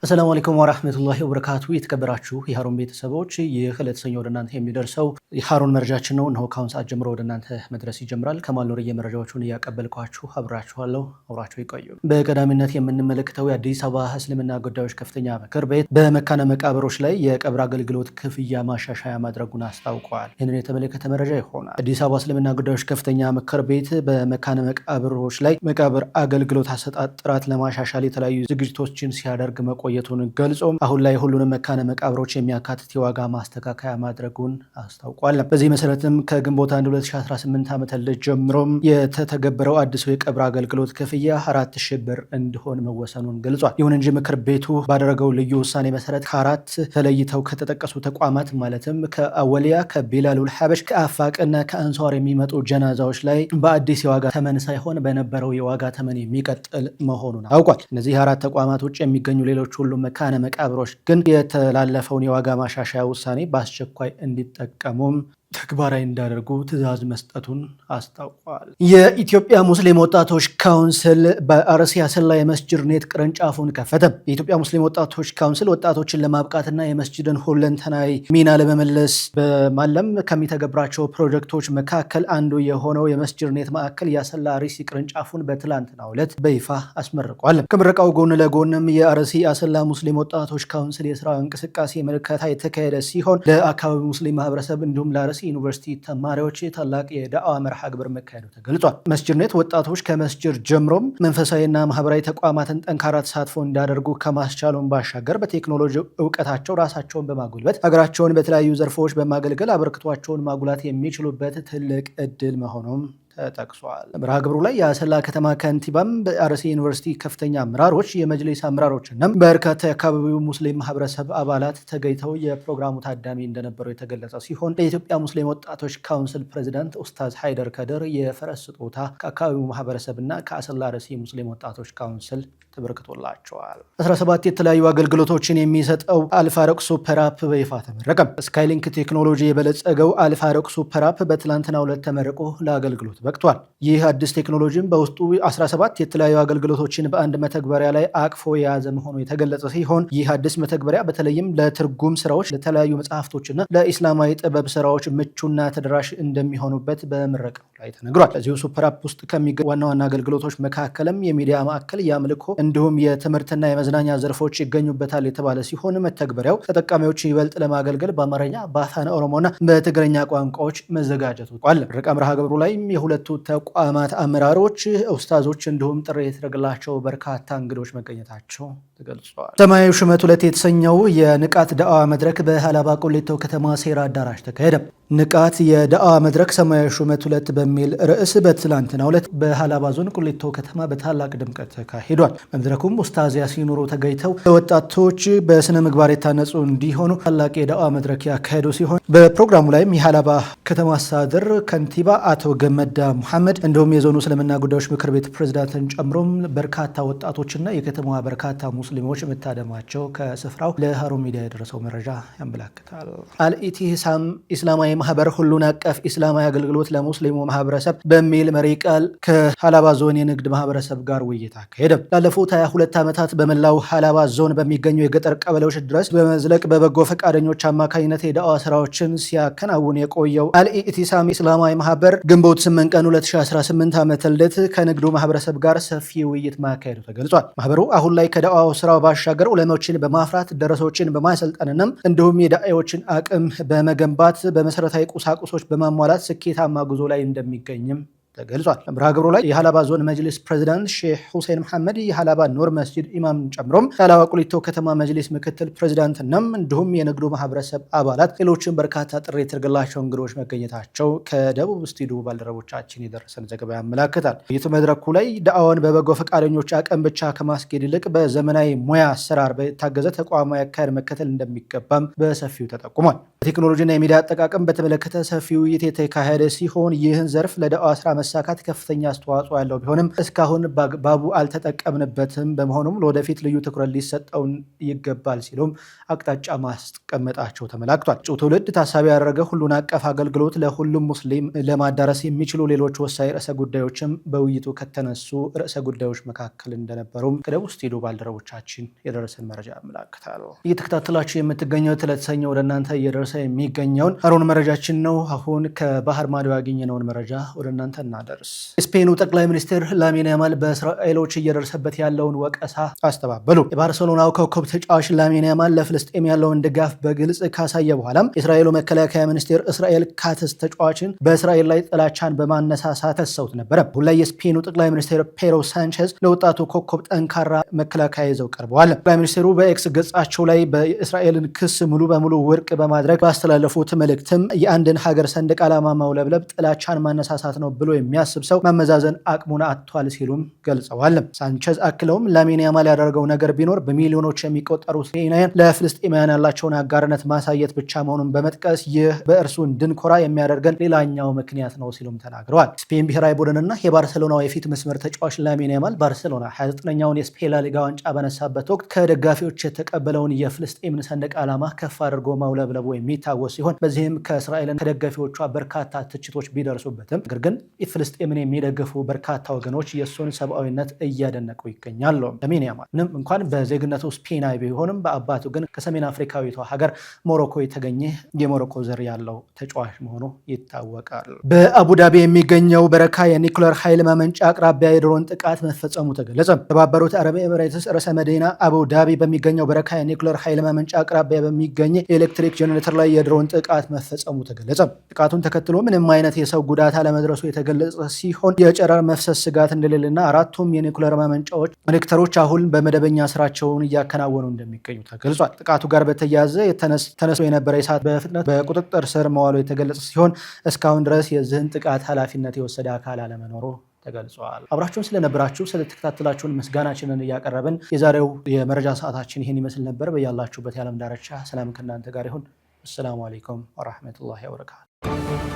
السلام عليكم ورحمة الله وبركاته የተከበራችሁ የሃሩን ቤተሰቦች ይህ ለተሰኞ ወደ እናንተ የሚደርሰው የሃሩን መረጃችን ነው። እነሆ ካሁን ሰዓት ጀምሮ ወደ እናንተ መድረስ ይጀምራል። ከማል ኑር የመረጃዎቹን እያቀበልኳችሁ አብራችኋለሁ። አብራችሁ ይቆዩ። በቀዳሚነት የምንመለከተው የአዲስ አበባ እስልምና ጉዳዮች ከፍተኛ ምክር ቤት በመካነ መቃብሮች ላይ የቀብር አገልግሎት ክፍያ ማሻሻያ ማድረጉን አስታውቋል። ይህንን የተመለከተ መረጃ ይሆናል። አዲስ አበባ እስልምና ጉዳዮች ከፍተኛ ምክር ቤት በመካነ መቃብሮች ላይ መቃብር አገልግሎት አሰጣጥ ጥራት ለማሻሻል የተለያዩ ዝግጅቶችን ሲያደርግ መቆየቱን ገልጾ አሁን ላይ ሁሉንም መካነ መቃብሮች የሚያካትት የዋጋ ማስተካከያ ማድረጉን አስታውቋል። በዚህ መሰረትም ከግንቦት 1 2018 ዓ.ም ጀምሮ የተተገበረው አዲሱ የቀብር አገልግሎት ክፍያ 4000 ብር እንዲሆን መወሰኑን ገልጿል። ይሁን እንጂ ምክር ቤቱ ባደረገው ልዩ ውሳኔ መሰረት ከአራት ተለይተው ከተጠቀሱ ተቋማት ማለትም ከአወሊያ፣ ከቢላሉል ሐበሽ፣ ከአፋቅና ከአንሷር የሚመጡ ጀናዛዎች ላይ በአዲስ የዋጋ ተመን ሳይሆን በነበረው የዋጋ ተመን የሚቀጥል መሆኑን አውቋል። እነዚህ አራት ተቋማት ውጭ የሚገኙ ሌሎች ሁሉም መካነ መቃብሮች ግን የተላለፈውን የዋጋ ማሻሻያ ውሳኔ በአስቸኳይ እንዲጠቀሙም ተግባራዊ እንዳደርጉ ትዕዛዝ መስጠቱን አስታውቋል። የኢትዮጵያ ሙስሊም ወጣቶች ካውንስል በአርሲ አሰላ የመስጅድ ኔት ቅርንጫፉን ከፈተ። የኢትዮጵያ ሙስሊም ወጣቶች ካውንስል ወጣቶችን ለማብቃትና የመስጅድን ሁለንተናዊ ሚና ለመመለስ በማለም ከሚተገብራቸው ፕሮጀክቶች መካከል አንዱ የሆነው የመስጅድ ኔት ማዕከል የአሰላ አርሲ ቅርንጫፉን በትላንትናው ዕለት በይፋ አስመርቋል። ከምረቃው ጎን ለጎንም የአርሲ አሰላ ሙስሊም ወጣቶች ካውንስል የስራ እንቅስቃሴ ምልከታ የተካሄደ ሲሆን ለአካባቢ ሙስሊም ማህበረሰብ እንዲሁም ለአርሲ ዩኒቨርሲቲ ተማሪዎች ታላቅ የዳዕዋ መርሃ ግብር መካሄዱ ተገልጿል። መስጅድ ኔት ወጣቶች ከመስጅድ ጀምሮም መንፈሳዊና ማህበራዊ ተቋማትን ጠንካራ ተሳትፎ እንዲያደርጉ ከማስቻሉን ባሻገር በቴክኖሎጂ እውቀታቸው ራሳቸውን በማጎልበት ሀገራቸውን በተለያዩ ዘርፎች በማገልገል አበርክቷቸውን ማጉላት የሚችሉበት ትልቅ እድል መሆኑም ተጠቅሷል። መርሃ ግብሩ ላይ የአሰላ ከተማ ከንቲባም በአርሲ ዩኒቨርሲቲ ከፍተኛ አመራሮች፣ የመጅሊስ አመራሮችና በርካታ የአካባቢው ሙስሊም ማህበረሰብ አባላት ተገኝተው የፕሮግራሙ ታዳሚ እንደነበሩ የተገለጸ ሲሆን በኢትዮጵያ ሙስሊም ወጣቶች ካውንስል ፕሬዚዳንት ኡስታዝ ሃይደር ከድር የፈረስ ስጦታ ከአካባቢው ማህበረሰብና ከአሰላ አርሲ ሙስሊም ወጣቶች ካውንስል ተበርክቶላቸዋል። 17 የተለያዩ አገልግሎቶችን የሚሰጠው አልፋረቅ ሱፐር አፕ በይፋ ተመረቀ። ስካይሊንክ ቴክኖሎጂ የበለጸገው አልፋረቅ ሱፐር አፕ በትላንትናው ዕለት ተመርቆ ለአገልግሎት በቅቷል። ይህ አዲስ ቴክኖሎጂም በውስጡ 17 የተለያዩ አገልግሎቶችን በአንድ መተግበሪያ ላይ አቅፎ የያዘ መሆኑ የተገለጸ ሲሆን ይህ አዲስ መተግበሪያ በተለይም ለትርጉም ስራዎች፣ ለተለያዩ መጽሐፍቶችና ለኢስላማዊ ጥበብ ስራዎች ምቹና ተደራሽ እንደሚሆኑበት በምረቃው ላይ ተነግሯል። ለዚሁ ሱፐር አፕ ውስጥ ከሚገኙ ዋና ዋና አገልግሎቶች መካከልም የሚዲያ ማዕከል፣ የአምልኮ እንዲሁም የትምህርትና የመዝናኛ ዘርፎች ይገኙበታል የተባለ ሲሆን መተግበሪያው ተጠቃሚዎችን ይበልጥ ለማገልገል በአማርኛ፣ በአፋን ኦሮሞና በትግርኛ ቋንቋዎች መዘጋጀቱ ቋል። ምረቃ መርሃ ግብሩ ላይም የሁለቱ ተቋማት አመራሮች፣ ኡስታዞች እንዲሁም ጥሪ የተደረገላቸው በርካታ እንግዶች መገኘታቸው ተገልጿል። ሰማያዊ ሹመት 2 የተሰኘው የንቃት ዳዕዋ መድረክ በሀላባ ቁሊቶ ከተማ ሴራ አዳራሽ ተካሄደ። ንቃት የዳዕዋ መድረክ ሰማያዊ ሹመት 2 በሚል ርዕስ በትላንትናው ዕለት በሀላባ ዞን ቁሊቶ ከተማ በታላቅ ድምቀት ተካሂዷል። በመድረኩም ኡስታዝ ያሲን ኑሩ ተገኝተው ወጣቶች በስነ ምግባር የታነጹ እንዲሆኑ ታላቅ የዳዕዋ መድረክ ያካሄዱ ሲሆን በፕሮግራሙ ላይም የሀላባ ከተማ አስተዳደር ከንቲባ አቶ ገመዳ ሙሐመድ እንዲሁም የዞኑ እስልምና ጉዳዮች ምክር ቤት ፕሬዝዳንትን ጨምሮም በርካታ ወጣቶችና የከተማዋ በርካታ ሙስሊሞች መታደማቸው ከስፍራው ለሃሩን ሚዲያ የደረሰው መረጃ ያመለክታል። አልኢቲሳም ኢስላማዊ ማህበር ሁሉን አቀፍ ኢስላማዊ አገልግሎት ለሙስሊሙ ማህበረሰብ በሚል መሪ ቃል ከሀላባ ዞን የንግድ ማህበረሰብ ጋር ውይይት አካሄደ። ላለፉት 22 ዓመታት በመላው ሀላባ ዞን በሚገኙ የገጠር ቀበሌዎች ድረስ በመዝለቅ በበጎ ፈቃደኞች አማካኝነት የዳዕዋ ስራዎችን ሲያከናውን የቆየው አልኢቲሳም ኢስላማዊ ማህበር ግንቦት 8 ቀን 2018 ዓ.ም ከንግዱ ማህበረሰብ ጋር ሰፊ ውይይት ማካሄዱ ተገልጿል። ማህበሩ አሁን ላይ ከዳዕዋው ስራው ባሻገር ዑለሞችን በማፍራት ደረሶችን በማሰልጠንና እንዲሁም የዳዒዎችን አቅም በመገንባት በመሰረታዊ ቁሳቁሶች በማሟላት ስኬታማ ጉዞ ላይ እንደሚገኝም ተገልጿል። መርሃ ግብሩ ላይ የሀላባ ዞን መጅሊስ ፕሬዚዳንት ሼህ ሁሴን መሐመድ፣ የሀላባ ኑር መስጂድ ኢማም ጨምሮም የሀላባ ቁሊቶ ከተማ መጅሊስ ምክትል ፕሬዚዳንትናም እንዲሁም የንግዱ ማህበረሰብ አባላት ሌሎችን በርካታ ጥሪ የተደረገላቸው እንግዶች መገኘታቸው ከደቡብ ስቱዲዮ ባልደረቦቻችን የደረሰን ዘገባ ያመላክታል። ይህ መድረኩ ላይ ዳዕዋን በበጎ ፈቃደኞች አቅም ብቻ ከማስኬድ ይልቅ በዘመናዊ ሙያ አሰራር በታገዘ ተቋማዊ አካሄድ መከተል እንደሚገባም በሰፊው ተጠቁሟል። ቴክኖሎጂና የሚዲያ አጠቃቀም በተመለከተ ሰፊ ውይይት የተካሄደ ሲሆን ይህን ዘርፍ ለዳዕዋ ስራ መሳካት ከፍተኛ አስተዋጽኦ ያለው ቢሆንም እስካሁን በአግባቡ አልተጠቀምንበትም። በመሆኑም ለወደፊት ልዩ ትኩረት ሊሰጠውን ይገባል ሲሉም አቅጣጫ ማስቀመጣቸው ተመላክቷል። እጩ ትውልድ ታሳቢ ያደረገ ሁሉን አቀፍ አገልግሎት ለሁሉም ሙስሊም ለማዳረስ የሚችሉ ሌሎች ወሳኝ ርዕሰ ጉዳዮችም በውይይቱ ከተነሱ ርዕሰ ጉዳዮች መካከል እንደነበሩም ከደቡብ ስቱዲዮ ባልደረቦቻችን የደረሰን መረጃ ያመላክታል። እየተከታተላችሁ የምትገኘው ለተሰኘ ወደ እናንተ እየደረሰ የሚገኘውን ሀሩን መረጃችን ነው። አሁን ከባህር ማዶ ያገኘነውን መረጃ ወደ እናንተ እናደርስ። የስፔኑ ጠቅላይ ሚኒስትር ላሚን ያማል በእስራኤሎች እየደረሰበት ያለውን ወቀሳ አስተባበሉ። የባርሴሎናው ኮከብ ተጫዋች ላሚን ያማል ለፍልስጤም ያለውን ድጋፍ በግልጽ ካሳየ በኋላም የእስራኤሉ መከላከያ ሚኒስቴር እስራኤል ካትስ ተጫዋችን በእስራኤል ላይ ጥላቻን በማነሳሳት ከሰውት ነበረ። አሁን ላይ የስፔኑ ጠቅላይ ሚኒስትር ፔድሮ ሳንቼዝ ለወጣቱ ኮከብ ጠንካራ መከላከያ ይዘው ቀርበዋል። ጠቅላይ ሚኒስትሩ በኤክስ ገጻቸው ላይ በእስራኤልን ክስ ሙሉ በሙሉ ውድቅ በማድረግ ባስተላለፉት መልእክትም የአንድን ሀገር ሰንደቅ ዓላማ ማውለብለብ ጥላቻን ማነሳሳት ነው ብሎ የሚያስብ ሰው ማመዛዘን አቅሙን አጥቷል ሲሉም ገልጸዋል። ሳንቼዝ አክለውም ላሚን ያማል ያደረገው ነገር ቢኖር በሚሊዮኖች የሚቆጠሩ ስፔናውያን ለፍልስጤማውያን ያላቸውን አጋርነት ማሳየት ብቻ መሆኑን በመጥቀስ ይህ በእርሱ እንድንኮራ የሚያደርገን ሌላኛው ምክንያት ነው ሲሉም ተናግረዋል። ስፔን ብሔራዊ ቡድንና የባርሴሎናው የፊት መስመር ተጫዋች ላሚን ያማል ባርሴሎና 29ኛውን የስፔን ላሊጋ ዋንጫ በነሳበት ወቅት ከደጋፊዎች የተቀበለውን የፍልስጤምን ሰንደቅ ዓላማ ከፍ አድርጎ ማውለብለቡ የሚታወስ ሲሆን በዚህም ከእስራኤልን ከደጋፊዎቿ በርካታ ትችቶች ቢደርሱበትም ነገር ግን ፍልስጤምን የሚደግፉ በርካታ ወገኖች የእሱን ሰብአዊነት እያደነቁ ይገኛሉ። ላሚን ያማል ምንም እንኳን በዜግነቱ ስፔናዊ ቢሆንም በአባቱ ግን ከሰሜን አፍሪካዊቷ ሀገር ሞሮኮ የተገኘ የሞሮኮ ዘር ያለው ተጫዋች መሆኑ ይታወቃል። በአቡዳቢ የሚገኘው በረካ የኒኩለር ኃይል ማመንጫ አቅራቢያ የድሮን ጥቃት መፈጸሙ ተገለጸ። የተባበሩት አረብ ኤሚሬትስ ርዕሰ መዲና አቡዳቢ በሚገኘው በረካ የኒኩለር ኃይል ማመንጫ አቅራቢያ በሚገኝ የኤሌክትሪክ ጄኔሬተር ላይ የድሮን ጥቃት መፈጸሙ ተገለጸ። ጥቃቱን ተከትሎ ምንም አይነት የሰው ጉዳት አለመድረሱ የተገለጸ ሲሆን የጨረር መፍሰስ ስጋት እንደሌለና አራቱም የኒኩለር ማመንጫዎች ሬክተሮች አሁን በመደበኛ ስራቸውን እያከናወኑ እንደሚገኙ ተገልጿል። ጥቃቱ ጋር በተያያዘ ተነስቶ የነበረ እሳት በፍጥነት በቁጥጥር ስር መዋሉ የተገለጸ ሲሆን እስካሁን ድረስ የዚህን ጥቃት ኃላፊነት የወሰደ አካል አለመኖሩ ተገልጿል። አብራችሁን ስለነበራችሁ ስለተከታተላችሁን ምስጋናችንን እያቀረብን የዛሬው የመረጃ ሰዓታችን ይህን ይመስል ነበር። በያላችሁበት የዓለም ዳርቻ ሰላም ከእናንተ ጋር ይሁን። አሰላሙ አለይኩም ወራህመቱላሂ ወበረካቱ።